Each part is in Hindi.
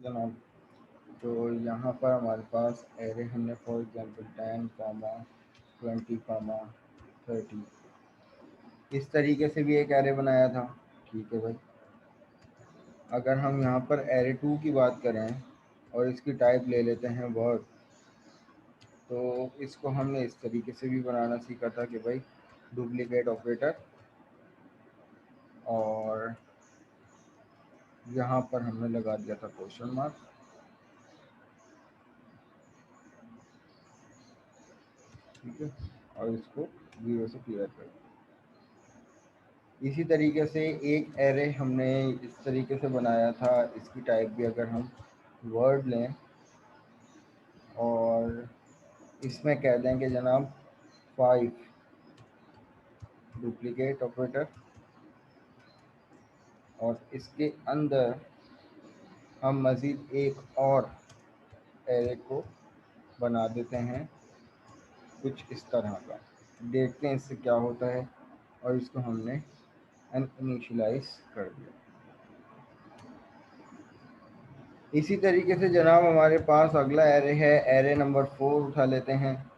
जनाब। तो यहाँ पर हमारे पास एरे हमने फॉर एग्जांपल 10 कॉमा 20 कॉमा 30 इस तरीके से भी एक एरे बनाया था। ठीक है भाई। अगर हम यहाँ पर एरे 2 की बात करें और इसकी टाइप ले लेते हैं वर्ड, तो इसको हमने इस तरीके से भी बनाना सीखा था कि भाई डुप्लीकेट ऑपरेटर, और यहाँ पर हमने लगा दिया था क्वेश्चन मार्क। ठीक है, और इसको 0 से क्लियर कर दिया। इसी तरीके से एक एरे हमने इस तरीके से बनाया था, इसकी टाइप भी अगर हम वर्ड लें और इसमें कह दें कि जनाब 5 डुप्लीकेट ऑपरेटर, और इसके अंदर हम मज़ीद एक और एरे को बना देते हैं कुछ इस तरह का। देखते हैं इससे क्या होता है, और इसको हमने अनइनिशियलाइज कर दिया। इसी तरीके से जनाब हमारे पास अगला एरे है, एरे नंबर 4 उठा लेते हैं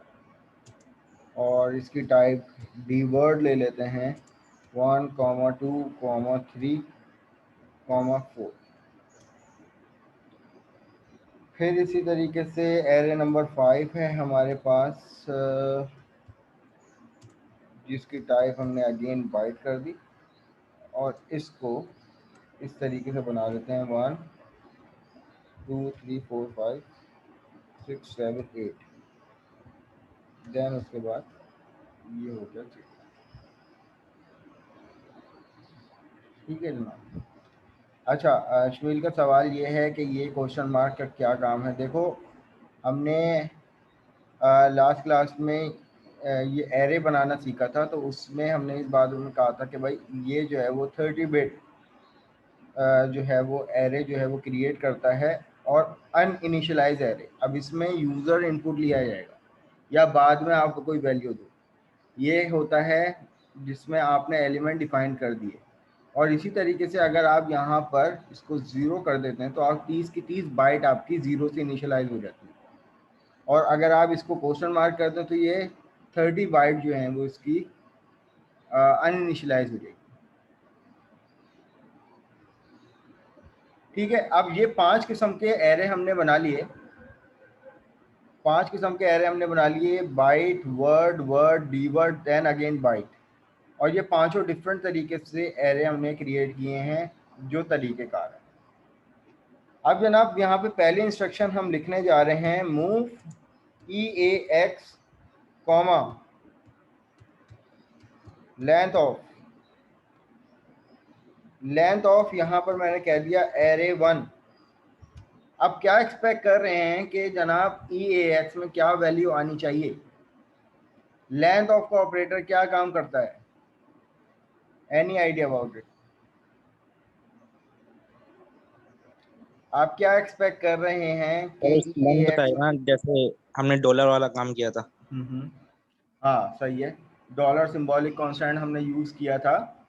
और इसकी टाइप डी वर्ड ले लेते हैं 1 2 3 4। फिर इसी तरीके से एरे नंबर 5 है हमारे पास, जिसकी टाइप हमने अगेन बाइट कर दी, और इसको इस तरीके से बना देते हैं 1 2 3 4 5 6 7 8। देन उसके बाद ये हो गया ठीक। ठीक है जनाब। अच्छा, अश्विल का सवाल ये है कि ये क्वेश्चन मार्क का क्या काम है। देखो, हमने लास्ट क्लास में ये एरे बनाना सीखा था, तो उसमें हमने इस बात में कहा था कि भाई ये जो है वो 30 बिट जो है वो एरे जो है वो क्रिएट करता है, और अनइनिशियलाइज एरे। अब इसमें यूज़र इनपुट लिया जाएगा या बाद में आपको कोई वैल्यू दो, ये होता है जिसमें आपने एलिमेंट डिफाइन कर दिए। और इसी तरीके से अगर आप यहाँ पर इसको 0 कर देते हैं तो आप 30 की 30 बाइट आपकी 0 से इनिशियलाइज हो जाती है, और अगर आप इसको क्वेश्चन मार्क करते हैं तो ये 30 बाइट जो है वो इसकी अनइनिशियलाइज हो जाएगी। ठीक है, अब ये 5 किस्म के एरे हमने बना लिए, 5 किस्म के एरे हमने बना लिए, byte, word, word, D word, then again byte. और ये पांचों डिफरेंट तरीके से एरे हमने क्रिएट किए हैं जो तरीक़ेकार है। अब जनाब यहाँ पे पहले इंस्ट्रक्शन हम लिखने जा रहे हैं move EAX comma length of यहाँ पर मैंने कह दिया एरे 1। अब क्या एक्सपेक्ट कर रहे हैं कि जनाब EAX में क्या वैल्यू आनी चाहिए। लेंथ ऑफ का ऑपरेटर क्या काम करता है, एनी आइडिया अबाउट इट? आप क्या एक्सपेक्ट कर रहे हैं कि और उस लेंथ EAX बताएगा ना, जैसे हमने डॉलर वाला काम किया था। हाँ सही है, डॉलर सिंबॉलिक कांस्टेंट हमने यूज़ किया था,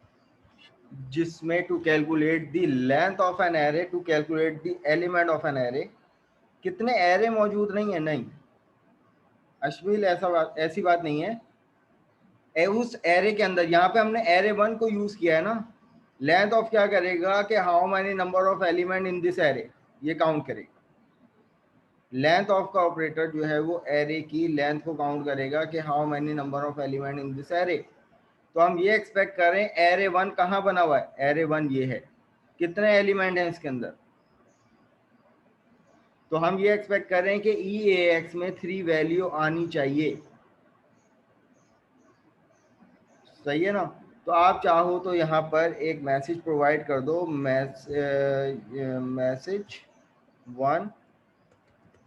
जिसमें to calculate the length of an array, to calculate the element of an array. कितने एरे मौजूद नहीं है, नहीं अश्विल, ऐसी बात नहीं है। उस एरे के अंदर यहाँ पे हमने एरे 1 को यूज़ किया है ना। लेंथ ऑफ क्या करेगा कि how many number of element in this array, ये काउंट करेगा। लेंथ ऑफ का ऑपरेटर जो है वो एरे की लेंथ को काउंट करेगा कि how many number of element in this array. तो हम ये एक्सपेक्ट कर रहे हैं एरे 1 कहाँ बना हुआ है, एरे 1 ये है, कितने एलिमेंट हैं इसके अंदर। तो हम ये एक्सपेक्ट कर रहे हैं कि EAX में 3 वैल्यू आनी चाहिए। सही है ना। तो आप चाहो तो यहाँ पर एक मैसेज प्रोवाइड कर दो, मैसेज 1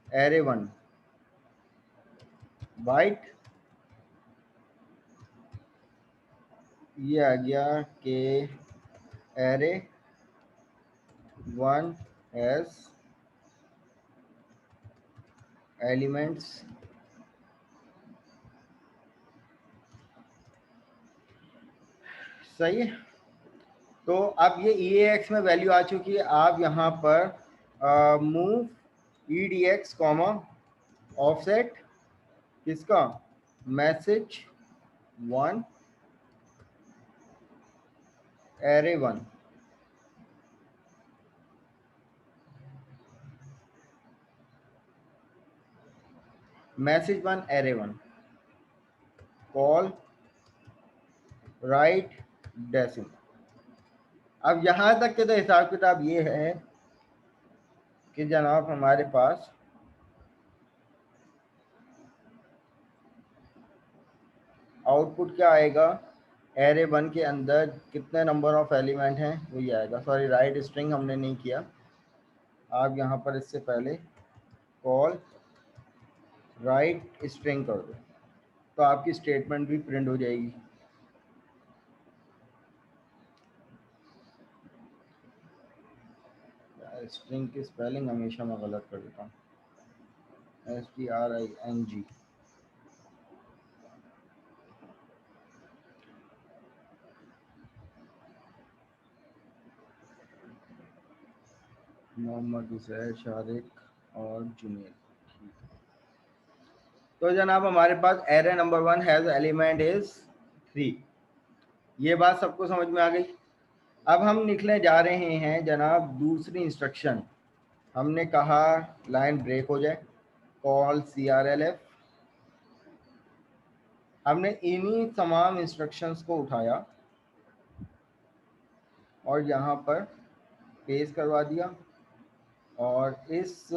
एरे 1 बाइट, ये आ गया कि एरे 1 एस एलिमेंट्स सही है। तो अब ये EAX में वैल्यू आ चुकी है। आप यहाँ पर मूव EDX कॉमा ऑफसेट किसका, message 1 array 1, message 1 array 1, call right decimal. अब यहां तक के तो हिसाब किताब ये है कि जनाब हमारे पास आउटपुट क्या आएगा, एरे 1 के अंदर कितने नंबर ऑफ एलिमेंट हैं वो ये आएगा। सॉरी, राइट स्ट्रिंग हमने नहीं किया, आप यहाँ पर इससे पहले कॉल राइट स्ट्रिंग कर दो तो आपकी स्टेटमेंट भी प्रिंट हो जाएगी। स्ट्रिंग की स्पेलिंग हमेशा मैं गलत कर देता हूँ, STRING। मोहम्मद हुसैन, शारिक और जुनेद। तो जनाब हमारे पास array number 1 has element is 3। ये बात सबको समझ में आ गई। अब हम निकले जा रहे हैं जनाब दूसरी इंस्ट्रक्शन। हमने कहा लाइन ब्रेक हो जाए, कॉल CRLF। हमने इन्हीं तमाम इंस्ट्रक्शंस को उठाया और यहाँ पर पेस्ट करवा दिया और इस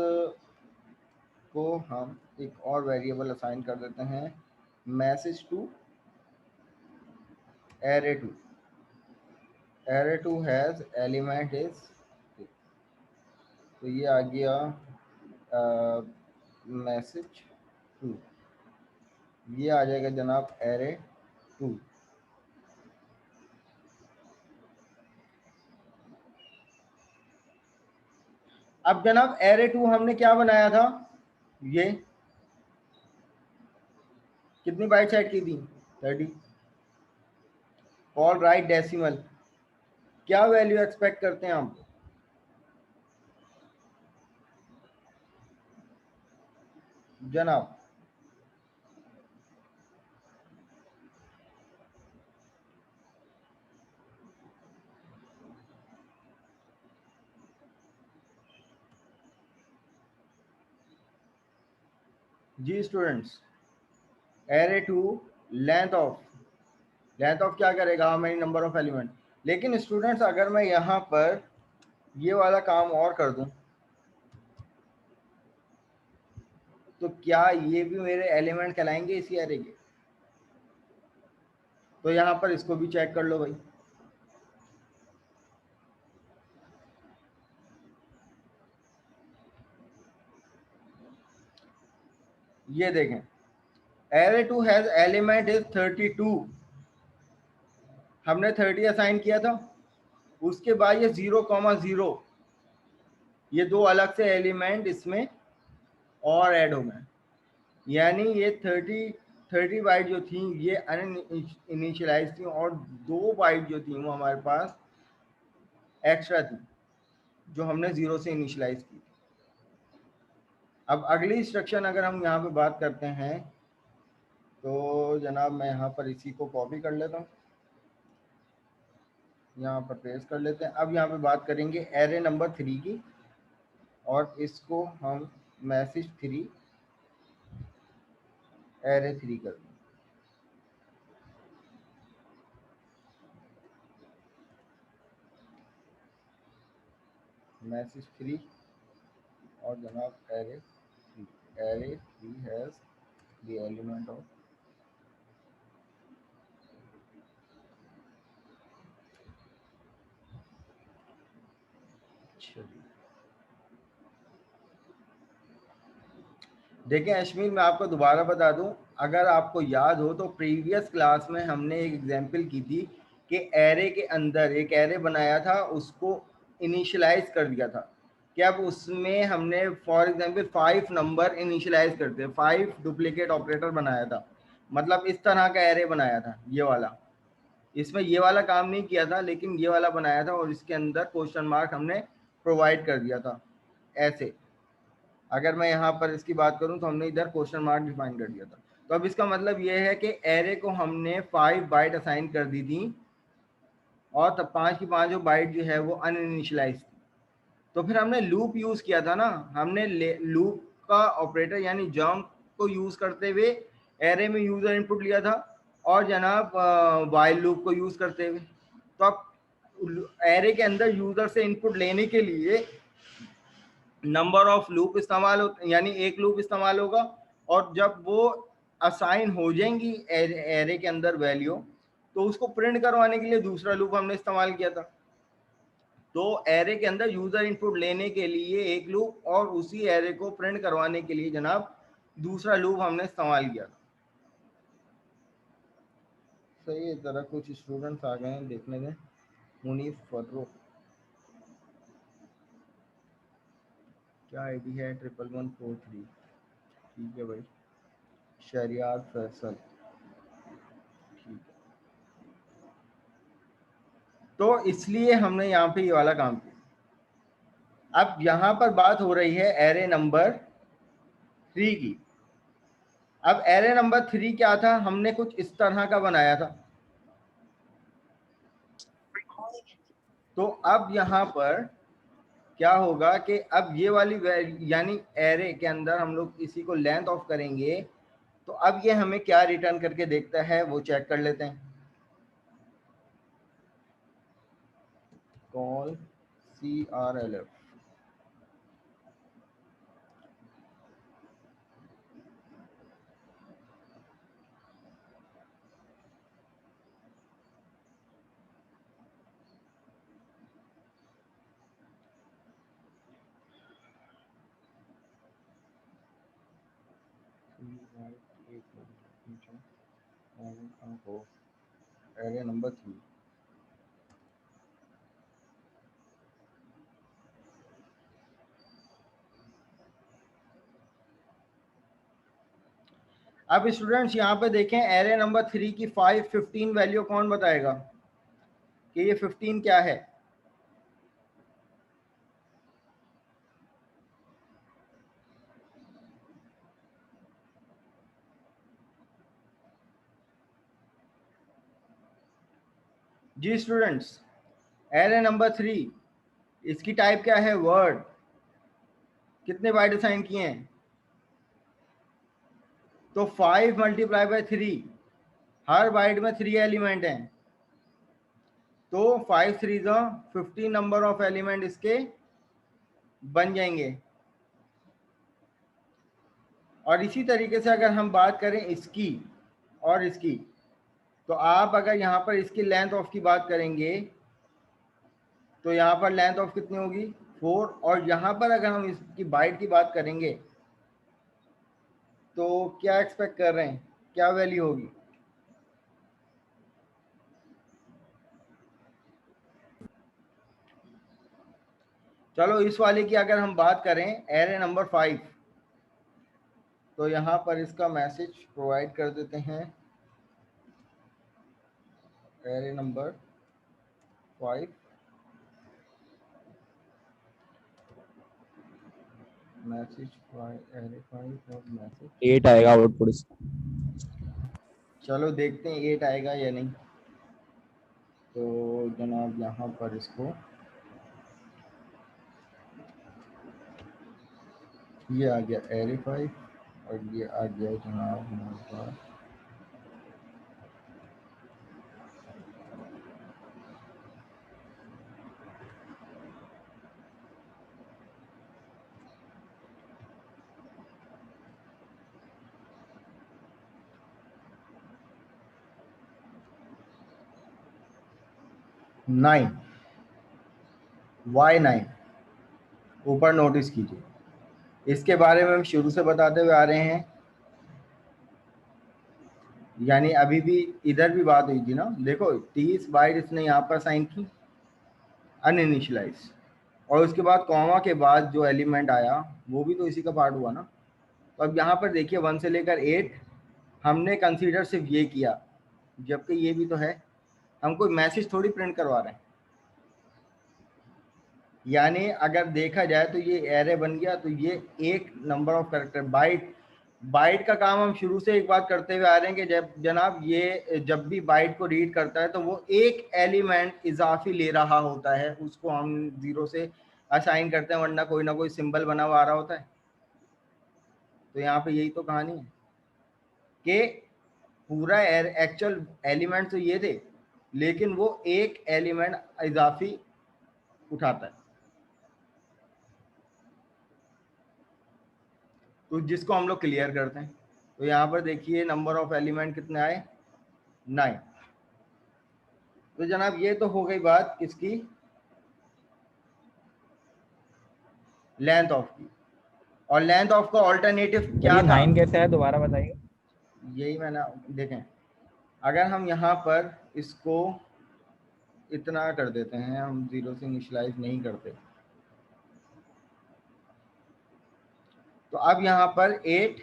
को हम एक और वेरिएबल असाइन कर देते हैं, message to array 2। Array 2 has element is, तो ये आ गया मैसेज 2, ये आ जाएगा जनाब एरे 2। अब जनाब एरे 2 हमने क्या बनाया था, ये कितनी बाइट सेट की थी, 30। कॉल राइट डेसिमल, क्या वैल्यू एक्सपेक्ट करते हैं हम, जनाब जी स्टूडेंट्स, एरे 2 लेंथ ऑफ क्या करेगा, how many number of element. लेकिन स्टूडेंट्स अगर मैं यहाँ पर ये वाला काम और कर दूं तो क्या ये भी मेरे एलिमेंट कहलाएंगे इसी एरे के, तो यहाँ पर इसको भी चेक कर लो भाई। ये देखें, एरे 2 हैज एलिमेंट इज 32, हमने 30 असाइन किया था, उसके बाद ये 0,0, ये दो अलग से एलिमेंट इसमें और ऐड हो गए, यानी ये 30 बाइट जो थी ये अनइनिशियलाइज थी और 2 बाइट जो थी वो हमारे पास एक्स्ट्रा थी जो हमने 0 से इनिशियलाइज की। अब अगली इंस्ट्रक्शन अगर हम यहाँ पे बात करते हैं तो जनाब मैं यहाँ पर इसी को कॉपी कर लेता हूँ, यहाँ पर पेस्ट कर लेते हैं। अब यहाँ पे बात करेंगे एरे नंबर 3 की और इसको हम मैसेज 3 एरे 3 कर दें। मैसेज 3 और जनाब array 3 has the element of, देखिए अश्मीर मैं आपको दोबारा बता दूं, अगर आपको याद हो तो प्रीवियस क्लास में हमने एक एग्जांपल की थी कि एरे के अंदर एक एरे बनाया था, उसको इनिशियलाइज कर दिया था कि अब उसमें हमने फॉर एग्जांपल 5 नंबर इनिशियलाइज करते हैं, 5 डुप्लीकेट ऑपरेटर बनाया था, मतलब इस तरह का एरे बनाया था ये वाला। इसमें ये वाला काम नहीं किया था लेकिन ये वाला बनाया था और इसके अंदर क्वेश्चन मार्क हमने प्रोवाइड कर दिया था। ऐसे। अगर मैं यहाँ पर इसकी बात करूँ तो हमने इधर क्वेश्चन मार्क डिफाइन कर दिया था। तो अब इसका मतलब ये है कि एरे को हमने 5 बाइट असाइन कर दी थी और तब 5 की 5 बाइट जो है वो अनइनिशियलाइज थी। तो फिर हमने लूप यूज किया था ना, हमने लूप का ऑपरेटर यानी जंप को यूज करते हुए एरे में यूजर इनपुट लिया था और जनाब वाइल लूप को यूज करते हुए। तो अब एरे के अंदर यूजर से इनपुट लेने के लिए नंबर ऑफ लूप इस्तेमाल यानी एक लूप इस्तेमाल होगा, और जब वो असाइन हो जाएंगी एरे के अंदर वैल्यू, तो उसको प्रिंट करवाने के लिए दूसरा लूप हमने इस्तेमाल किया था। तो एरे के अंदर यूजर इनपुट लेने के लिए एक लूप और उसी एरे को प्रिंट करवाने के लिए जनाब दूसरा लूप हमने इस्तेमाल किया था। सही है, जरा कुछ स्टूडेंट्स आ गए हैं, देखने में। मुनीफ फर्रो, क्या आईडी है? 1143। ठीक है भाई। शरियार फैसल, ठीक है। तो इसलिए हमने यहाँ पे ये वाला काम किया। अब यहाँ पर बात हो रही है एरे नंबर 3 की। अब एरे नंबर 3 क्या था, हमने कुछ इस तरह का बनाया था। तो अब यहाँ पर क्या होगा कि अब ये वाली यानी एरे के अंदर हम लोग इसी को लेंथ ऑफ करेंगे, तो अब ये हमें क्या रिटर्न करके देखता है वो चेक कर लेते हैं। Call CRLF, array number 3। अब स्टूडेंट्स यहाँ पे देखें, एरे नंबर 3 की 515 वैल्यू कौन बताएगा कि ये 15 क्या है? जी स्टूडेंट्स, एरे नंबर 3 इसकी टाइप क्या है? वर्ड। कितने बाइट असाइन किए हैं? तो 5 मल्टीप्लाई बाय 3, हर बाइट में 3 एलिमेंट हैं, तो 5 3 15 नंबर ऑफ एलिमेंट इसके बन जाएंगे। और इसी तरीके से अगर हम बात करें इसकी और इसकी, तो आप अगर यहाँ पर इसकी लेंथ ऑफ की बात करेंगे तो यहाँ पर लेंथ ऑफ कितनी होगी? 4। और यहाँ पर अगर हम इसकी बाइट की बात करेंगे तो क्या एक्सपेक्ट कर रहे हैं, क्या वैल्यू होगी? चलो इस वाले की अगर हम बात करें, एरे नंबर 5, तो यहाँ पर इसका मैसेज प्रोवाइड कर देते हैं। एरे नंबर 5, मैसेज एरे 5 और मैसेज 8 आएगा आउटपुट। चलो देखते हैं 8 आएगा या नहीं। तो जनाब यहाँ पर इसको ये आ गया एरे 5 और ये आ गया जनाब हमारे पास Y9 ऊपर नोटिस कीजिए। इसके बारे में हम शुरू से बताते हुए आ रहे हैं, यानी अभी भी इधर भी बात हुई थी ना। देखो 30 बाइट इसने यहाँ पर साइन की अनइनिशियलाइज, और उसके बाद कॉमा के बाद जो एलिमेंट आया वो भी तो इसी का पार्ट हुआ ना। तो अब यहाँ पर देखिए 1 से लेकर 8 हमने कंसीडर सिर्फ ये किया, जबकि ये भी तो है, हम कोई मैसेज थोड़ी प्रिंट करवा रहे हैं। यानी अगर देखा जाए तो ये एरे बन गया, तो ये एक number of character byte. Byte का काम हम शुरू से एक बात करते हुए आ रहे हैं कि जब जनाब ये जब भी बाइट को रीड करता है तो वो एक एलिमेंट इजाफी ले रहा होता है, उसको हम 0 से असाइन करते हैं, वरना कोई ना कोई सिंबल बना हुआ आ रहा होता है। तो यहाँ पे यही तो कहानी है कि पूरा एक्चुअल एलिमेंट तो ये थे, लेकिन वो एक एलिमेंट इजाफी उठाता है, तो जिसको हम लोग क्लियर करते हैं। तो यहाँ पर देखिए नंबर ऑफ एलिमेंट कितने आए, 9। तो जनाब ये तो हो गई बात किसकी, लेंथ ऑफ की। और लेंथ ऑफ का ऑल्टरनेटिव क्या ये था, 9 कैसे है दोबारा बताइए। यही मैंने, देखें अगर हम यहाँ पर इसको इतना कर देते हैं, हम 0 से इनिशियलाइज नहीं करते, तो अब यहाँ पर 8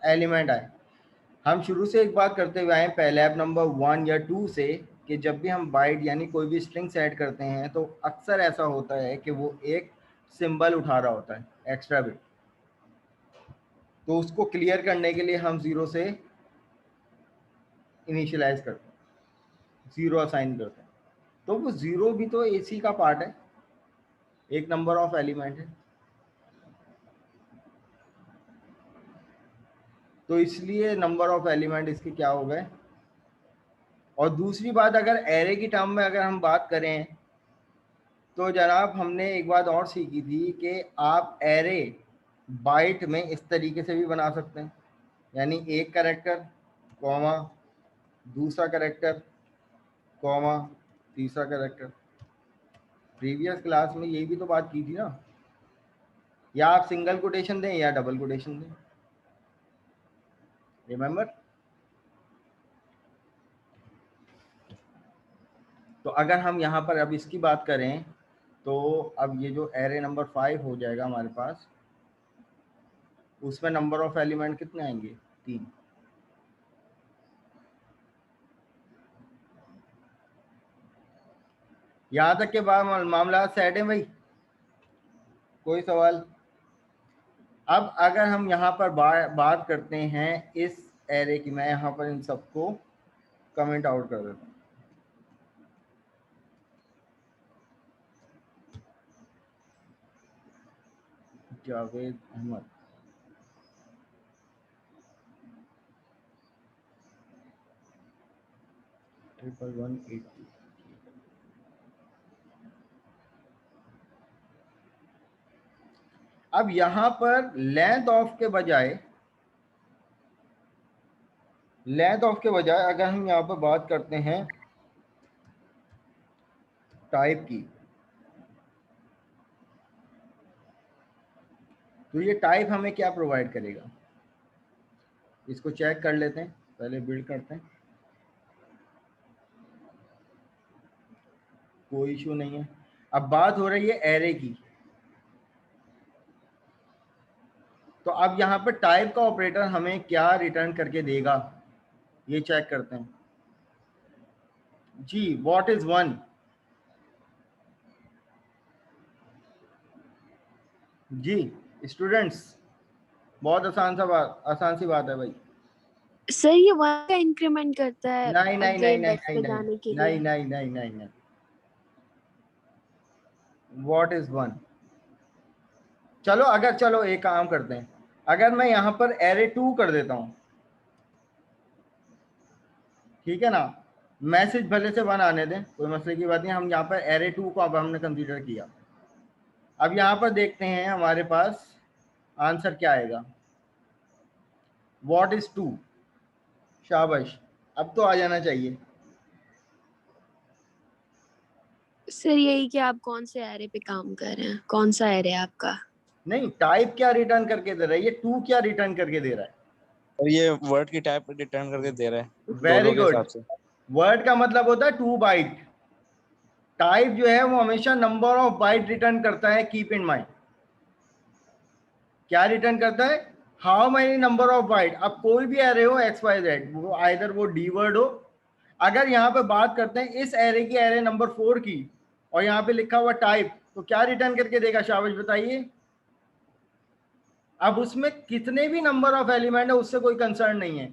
एलिमेंट आए। हम शुरू से एक बात करते हुए आए पहले ऐप नंबर 1 या 2 से, कि जब भी हम बाइट यानी कोई भी स्ट्रिंग सेट करते हैं तो अक्सर ऐसा होता है कि वो एक सिंबल उठा रहा होता है, एक्स्ट्रा बिट। तो उसको क्लियर करने के लिए हम 0 से इनिशियलाइज करते हैं, 0 असाइन करते हैं। तो वो 0 भी तो एसी का पार्ट है, एक नंबर ऑफ एलिमेंट है, तो इसलिए नंबर ऑफ एलिमेंट इसके क्या हो गए। और दूसरी बात, अगर एरे की टर्म में अगर हम बात करें तो जनाब हमने एक बात और सीखी थी कि आप एरे बाइट में इस तरीके से भी बना सकते हैं, यानी एक कैरेक्टर कॉमा दूसरा कैरेक्टर कॉमा तीसरा कैरेक्टर। प्रीवियस क्लास में यही भी तो बात की थी ना, या आप सिंगल कोटेशन दें या डबल कोटेशन दें, रिमेंबर। तो अगर हम यहाँ पर अब इसकी बात करें तो अब ये जो एरे नंबर 5 हो जाएगा हमारे पास, उसमें नंबर ऑफ एलिमेंट कितने आएंगे, 3। यहाँ तक के बाद मामला सेट है भाई, कोई सवाल। अब अगर हम यहाँ पर बात करते हैं इस एरे की, मैं यहाँ पर इन सबको कमेंट आउट कर देता हूँ। जावेद अहमद, ट्रिपल 180। अब यहाँ पर लेंथ ऑफ के बजाय अगर हम यहाँ पर बात करते हैं टाइप की, तो ये टाइप हमें क्या प्रोवाइड करेगा, इसको चेक कर लेते हैं, पहले बिल्ड करते हैं। कोई इशू नहीं है। अब बात हो रही है एरे की, तो अब यहाँ पर टाइप का ऑपरेटर हमें क्या रिटर्न करके देगा, ये चेक करते हैं जी। व्हाट इज 1, जी स्टूडेंट्स, बहुत आसान सी बात है भाई। सर ये 1 का इंक्रीमेंट करता है नहीं नहीं अगले नहीं नहीं डेस्क पे नहीं जाने के नहीं लिए। नहीं नहीं नहीं नहीं, व्हाट इज 1। चलो अगर, चलो एक काम करते हैं, अगर मैं यहाँ पर एरे 2 कर देता हूँ, ठीक है ना, मैसेज भले से 1 आने दें, कोई मसले की बात नहीं, हम यहाँ पर एरे 2 को अब हमने कंसीडर किया। अब यहाँ पर देखते हैं हमारे पास आंसर क्या आएगा, व्हाट इज 2। शाबाश, अब तो आ जाना चाहिए। सर यही कि आप कौन से एरे पे काम कर रहे हैं, कौन सा एरे है आपका। नहीं, टाइप क्या रिटर्न करके दे रहा है, ये 2 क्या रिटर्न करके दे रहा है। और ये वर्ड की टाइप रिटर्न करके दे रहा है वेरी दो के गुड। हिसाब से। वर्ड का मतलब होता है 2 बाइट, टाइप जो है वो हमेशा नंबर ऑफ बाइट रिटर्न करता है, कीप इन माइंड। क्या रिटर्न करता है, how many number of bite. अब कोई भी एरे हो XYZ, वो आइदर वो डी वर्ड हो। अगर यहाँ पे बात करते हैं इस एरे की, एरे नंबर 4 की, और यहाँ पे लिखा हुआ टाइप, तो क्या रिटर्न करके देगा शाबाश बताइए। अब उसमें कितने भी नंबर ऑफ एलिमेंट है उससे कोई कंसर्न नहीं है,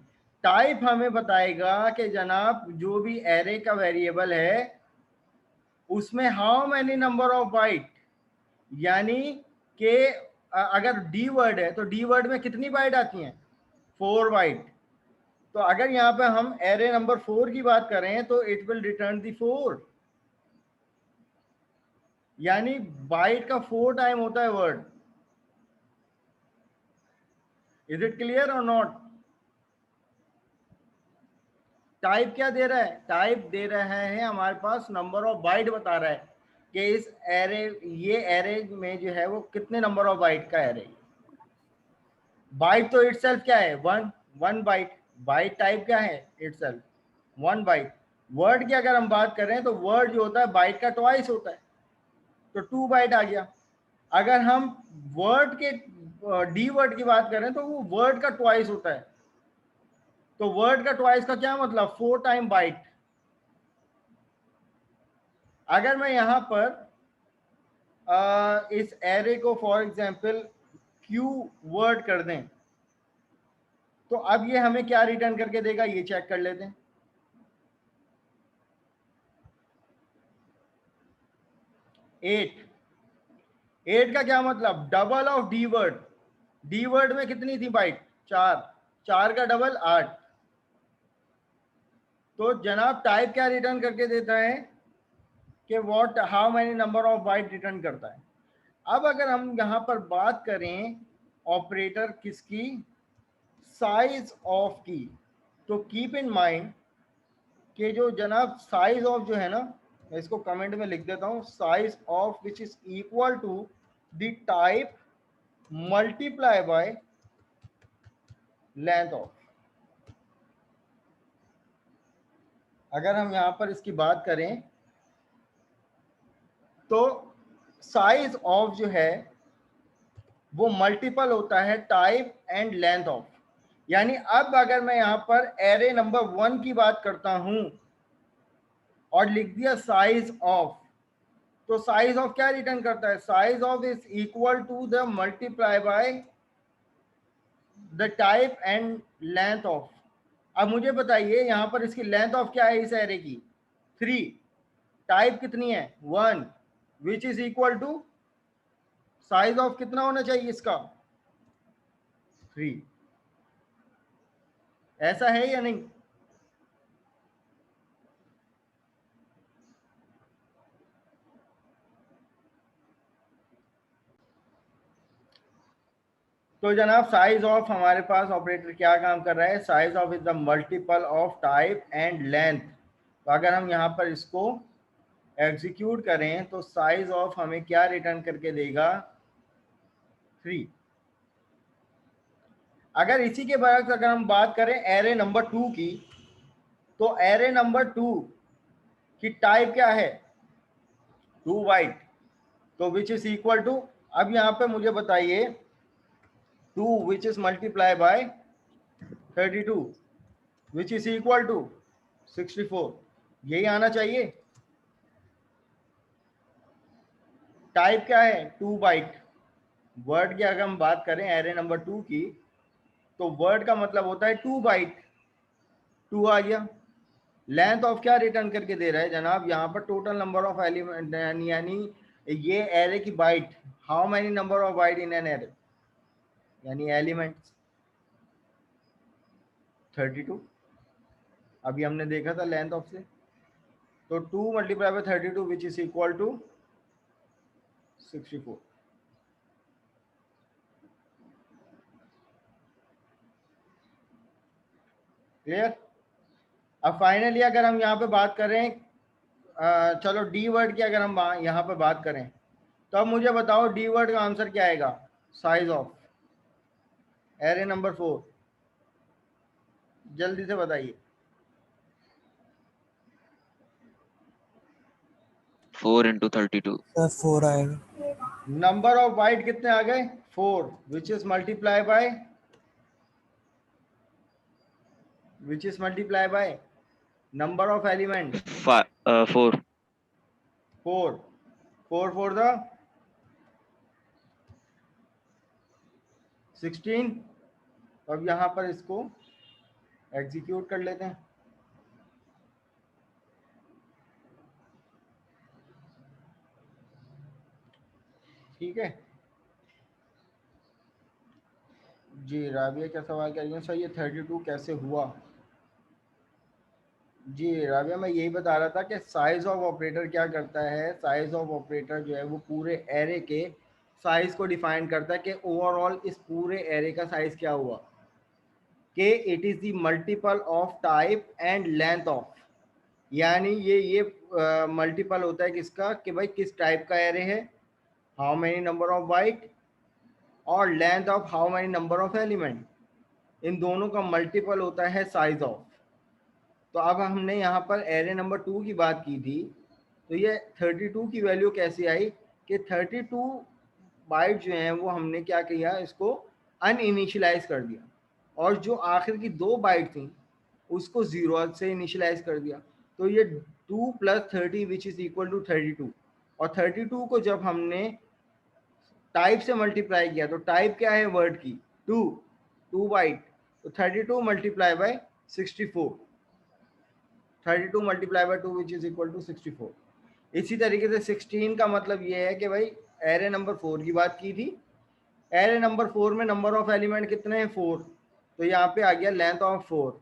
टाइप हमें बताएगा कि जनाब जो भी एरे का वेरिएबल है उसमें how many number of bite, यानी कि अगर डी वर्ड है तो डी वर्ड में कितनी बाइट आती हैं, 4 बाइट। तो अगर यहाँ पे हम एरे नंबर 4 की बात करें तो इट विल रिटर्न दी 4, यानी बाइट का 4 टाइम होता है वर्ड। इज इट क्लियर और नॉट। टाइप क्या दे रहा है, टाइप दे रहा है हमारे पास नंबर ऑफ बाइट बता रहा है कि इस एरे, ये एरे में जो है वो कितने नंबर ऑफ बाइट का एरे। बाइट तो इटसेल्फ क्या है, वन बाइट, बाइट टाइप क्या है इटसेल्फ 1 बाइट। वर्ड की अगर हम बात करें तो वर्ड जो होता है बाइट का ट्वाइस होता है, तो 2 बाइट आ गया। अगर हम वर्ड के डी वर्ड की बात करें तो वो वर्ड का ट्वाइस होता है, तो वर्ड का ट्वाइस का क्या मतलब 4 टाइम बाइट। अगर मैं यहां पर इस एरे को फॉर एग्जांपल क्यू वर्ड कर दें तो अब ये हमें क्या रिटर्न करके देगा ये चेक कर लेते हैं। 8 का क्या मतलब, double of D word. D word में कितनी थी बाइट, 4, 4 का डबल 8। तो जनाब टाइप क्या रिटर्न करके देता है कि what how many number of bite return करता है। अब अगर हम यहाँ पर बात करें ऑपरेटर किसकी, साइज ऑफ की, तो कीप इन माइंड कि जो जनाब साइज ऑफ जो है ना, मैं इसको कमेंट में लिख देता हूँ, size of which is equal to the type multiply by length of. अगर हम यहाँ पर इसकी बात करें तो साइज ऑफ जो है वो मल्टीपल होता है टाइप एंड लेंथ ऑफ। यानी अब अगर मैं यहाँ पर एरे नंबर 1 की बात करता हूं और लिख दिया साइज ऑफ, तो साइज ऑफ क्या रिटर्न करता है, size of is equal to the multiply by the type and length of. अब मुझे बताइए यहाँ पर इसकी लेंथ ऑफ क्या है इस एरे की, 3, टाइप कितनी है 1, which is equal to size of कितना होना चाहिए इसका 3। ऐसा है या नहीं। तो जनाब साइज ऑफ हमारे पास ऑपरेटर क्या काम कर रहा है, size of is the multiple of type and length. तो अगर हम यहाँ पर इसको एग्जीक्यूट करें तो साइज ऑफ हमें क्या रिटर्न करके देगा 3। अगर इसी के बरक्स अगर हम बात करें एरे नंबर 2 की, तो एरे नंबर 2 की टाइप क्या है 2 बाइट, तो विच इज इक्वल टू, अब यहाँ पे मुझे बताइए 2 which is multiply by 32 which is equal to 64, यही आना चाहिए। टाइप क्या है 2 बाइट। वर्ड की अगर हम बात करें एरे नंबर 2 की, तो वर्ड का मतलब होता है 2 बाइट, 2 आ गया। लेंथ ऑफ क्या रिटर्न करके दे रहा है जनाब, यहाँ पर टोटल नंबर ऑफ एलिमेंट, यानी ये एरे की byte, how many number of byte in an array, यानी एलिमेंट्स 32। अभी हमने देखा था लेंथ ऑफ से, तो 2 multiply by 32 which is equal to 64। Clear. अब फाइनली अगर हम यहाँ पे बात करें, चलो डी वर्ड की अगर हम यहाँ पे बात करें, तो अब मुझे बताओ डी वर्ड का आंसर क्या आएगा, साइज ऑफ एरे नंबर 4, जल्दी से बताइए। 4 into 32। 4 आएगा। नंबर ऑफ बाइट कितने आ गए 4, विच is multiply by number of element 4। 4 4 4 the 16। अब यहाँ पर इसको एग्जीक्यूट कर लेते हैं। ठीक है जी, राबिया क्या सवाल कर रही है सर, ये 32 कैसे हुआ? जी राबिया, मैं यही बता रहा था कि साइज ऑफ ऑपरेटर क्या करता है। साइज ऑफ ऑपरेटर जो है वो पूरे एरे के साइज को डिफाइन करता है कि ओवरऑल इस पूरे एरे का साइज क्या हुआ, कि it is the multiple of type and length of, यानी ये मल्टीपल होता है किसका, कि भाई किस टाइप का एरे है, how many number of byte, और length of how many number of element, इन दोनों का मल्टीपल होता है साइज ऑफ। तो अब हमने यहाँ पर एरे नंबर 2 की बात की थी, तो ये 32 की वैल्यू कैसे आई कि 32 बाइट जो हैं वो हमने क्या किया, इसको अनइनिशियलाइज कर दिया, और जो आखिर की 2 बाइट थी उसको 0 से इनिशियलाइज कर दिया। तो ये 2 + 30 विच इज इक्वल टू 32, और 32 को जब हमने टाइप से मल्टीप्लाई किया, तो टाइप क्या है वर्ड की, 2 बाइट, तो 32 multiply by 64, 32 multiply by 2 which is equal to 64। इसी तरीके से 16 का मतलब ये है कि भाई एरे नंबर 4 की बात की थी, एरे नंबर 4 में नंबर ऑफ एलिमेंट कितने हैं, 4, तो यहाँ पे आ गया लेंथ ऑफ 4।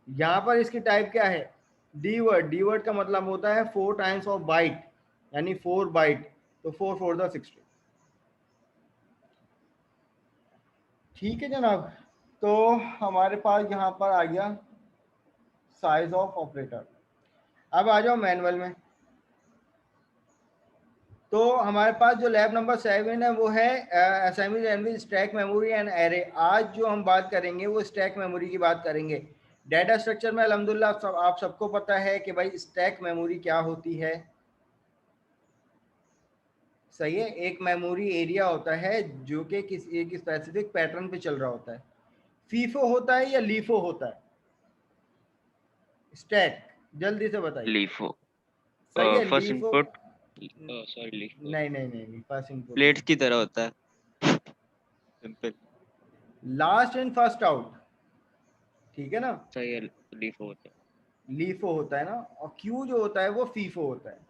यहाँ पर इसकी टाइप क्या है, डी वर्ड, डी वर्ड का मतलब होता है 4 टाइम्स ऑफ बाइट, यानी 4 बाइट, तो 4 4 द 60। ठीक है जनाब, तो हमारे पास यहाँ पर आ गया साइज ऑफ ऑपरेटर। अब आ जाओ मैनुअल में। तो हमारे पास जो लैब नंबर 7 है वो है assembly language, stack memory and array. आज जो हम बात करेंगे वो स्टैक मेमोरी की बात करेंगे। डाटा स्ट्रक्चर में अल्हम्दुलिल्लाह आप सबको पता है कि भाई स्टैक मेमोरी क्या होती है, सही है। एक मेमोरी एरिया होता है जो कि किसी एक स्पेसिफिक पैटर्न पे चल रहा होता है। फीफो होता है या लीफो होता है स्टैक, जल्दी से बताइए। लीफो। सही है first LIFO. Input, sorry LIFO नहीं फर्स्ट इनपुट प्लेट की तरह होता है, simple. Last in first out, ठीक है ना। सही है, लीफो होता है। लीफो होता है ना, और क्यू जो होता है वो फीफो होता है।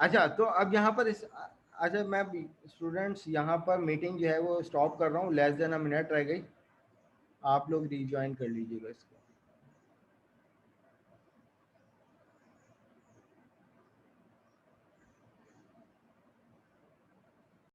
अच्छा तो अब यहाँ पर अच्छा मैं स्टूडेंट्स यहाँ पर मीटिंग जो है वो स्टॉप कर रहा हूँ, लेस देन अ मिनट रह गई, आप लोग रिज्वाइन कर लीजिएगा इसको।